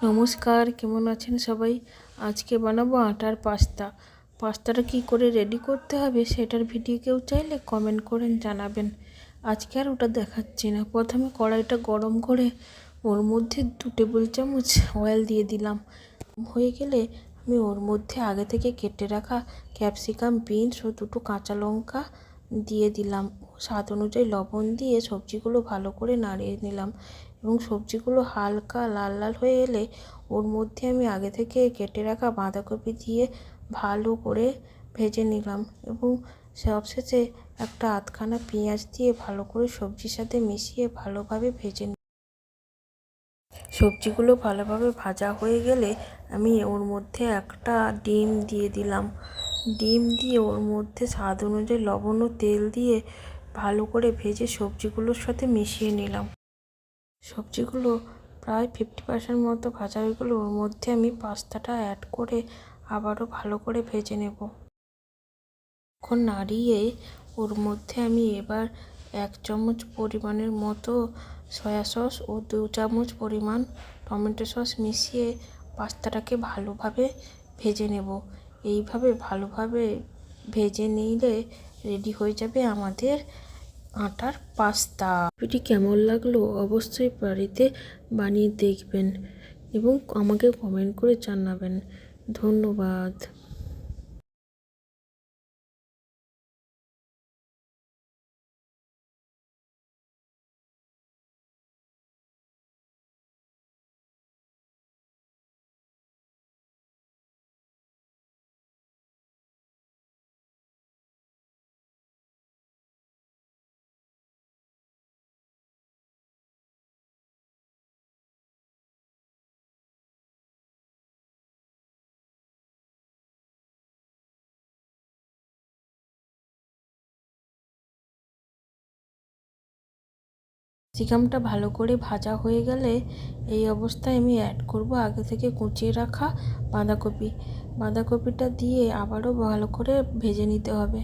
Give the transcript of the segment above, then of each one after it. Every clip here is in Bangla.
নমস্কার, কেমন আছেন সবাই? আজকে বানাবো আটার পাস্তা। পাস্তাটা কি করে রেডি করতে হবে সেটার ভিডিও কেউ চাইলে কমেন্ট করেন জানাবেন। আজকে আর ওটা দেখাচ্ছি না। প্রথমে কড়াইটা গরম করে ওর মধ্যে 2 টেবিল চামচ অয়েল দিয়ে দিলাম। হয়ে গেলে আমি ওর মধ্যে আগে থেকে কেটে রাখা ক্যাপসিকাম, বিনস ও 2টো কাঁচা লঙ্কা দিয়ে দিলাম। স্বাদ অনুযায়ী লবণ দিয়ে সবজিগুলো ভালো করে নাড়িয়ে নিলাম এবং সবজিগুলো হালকা লাল লাল হয়ে এলে ওর মধ্যে আমি আগে থেকে কেটে রাখা বাঁধাকপি দিয়ে ভালো করে ভেজে নিলাম এবং সবশেষে একটা আধখানা পেঁয়াজ দিয়ে ভালো করে সবজির সাথে মিশিয়ে ভালোভাবে ভেজে নিলাম। সবজিগুলো ভালোভাবে ভাজা হয়ে গেলে আমি ওর মধ্যে একটা ডিম দিয়ে দিলাম। ডিম দিয়ে ওর মধ্যে স্বাদ অনুযায়ী লবণ ও তেল দিয়ে ভালো করে ভেজে সবজিগুলোর সাথে মিশিয়ে নিলাম। সবজিগুলো প্রায় 50% মতো ভাজা হয়ে গেলে ওর মধ্যে আমি পাস্তাটা অ্যাড করে আবারও ভালো করে ভেজে নেব। এখন নাড়িয়ে ওর মধ্যে আমি এবার 1 চামচ পরিমাণের মতো সয়া সস ও 2 চামচ পরিমাণ টমেটো সস মিশিয়ে পাস্তাটাকে ভালোভাবে ভেজে নেব। এইভাবে ভালোভাবে ভেজে নিলে রেডি হয়ে যাবে আমাদের আটার পাস্তা। ভিডিওটি কেমন লাগলো অবশ্যই বাড়িতে বানিয়ে দেখবেন এবং আমাকে কমেন্ট করে জানাবেন। ধন্যবাদ। ক্যাপসিকামটা ভালো করে ভাজা হয়ে গেলে এই অবস্থায় আমি অ্যাড করব আগে থেকে কুচিয়ে রাখা বাঁধাকপিটা দিয়ে আবারও ভালো করে ভেজে নিতে হবে।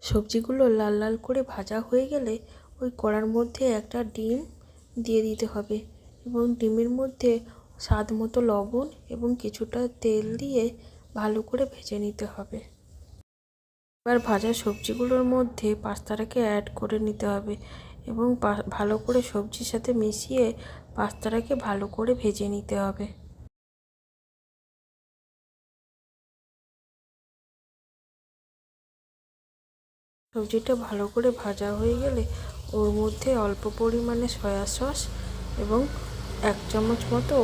সবজিগুলো লাল লাল করে ভাজা হয়ে গেলে ওই কড়ার মধ্যে একটা ডিম দিয়ে দিতে হবে এবং ডিমের মধ্যে স্বাদ মতো লবণ এবং কিছুটা তেল দিয়ে ভালো করে ভেজে নিতে হবে। এবার ভাজা সবজিগুলোর মধ্যে পাস্তাটাকে অ্যাড করে নিতে হবে এবং ভালো করে সবজির সাথে মিশিয়ে পাস্তাটাকে ভালো করে ভেজে নিতে হবে। সবজিটা ভালো করে ভাজা হয়ে গেলে ওর মধ্যে অল্প পরিমাণে সয়া সস এবং 1 চামচ মতো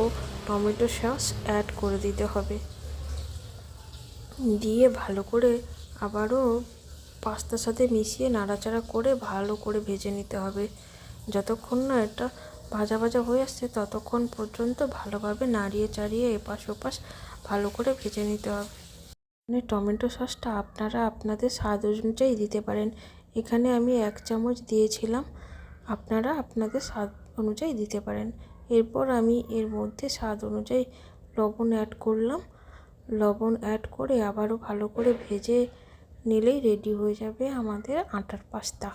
টমেটো সস অ্যাড করে দিতে হবে। দিয়ে ভালো করে আবারও পাস্তার সাথে মিশিয়ে নাড়াচাড়া করে ভালো করে ভেজে নিতে হবে। যতক্ষণ না এটা ভাজা ভাজা হয়ে আসছে ততক্ষণ পর্যন্ত ভালোভাবে নাড়িয়ে চাড়িয়ে এপাশ ওপাশ ভালো করে ভেজে নিতে হবে। টমেটো সসটা আপনারা আপনাদের স্বাদ অনুযায়ী দিতে পারেন। এখানে আমি 1 চামচ দিয়েছিলাম, আপনারা আপনাদের স্বাদ অনুযায়ী দিতে পারেন। এরপর আমি এর মধ্যে স্বাদ অনুযায়ী লবণ অ্যাড করলাম। লবণ অ্যাড করে আবারও ভালো করে ভেজে নিলেই রেডি হয়ে যাবে আমাদের আটার পাস্তা।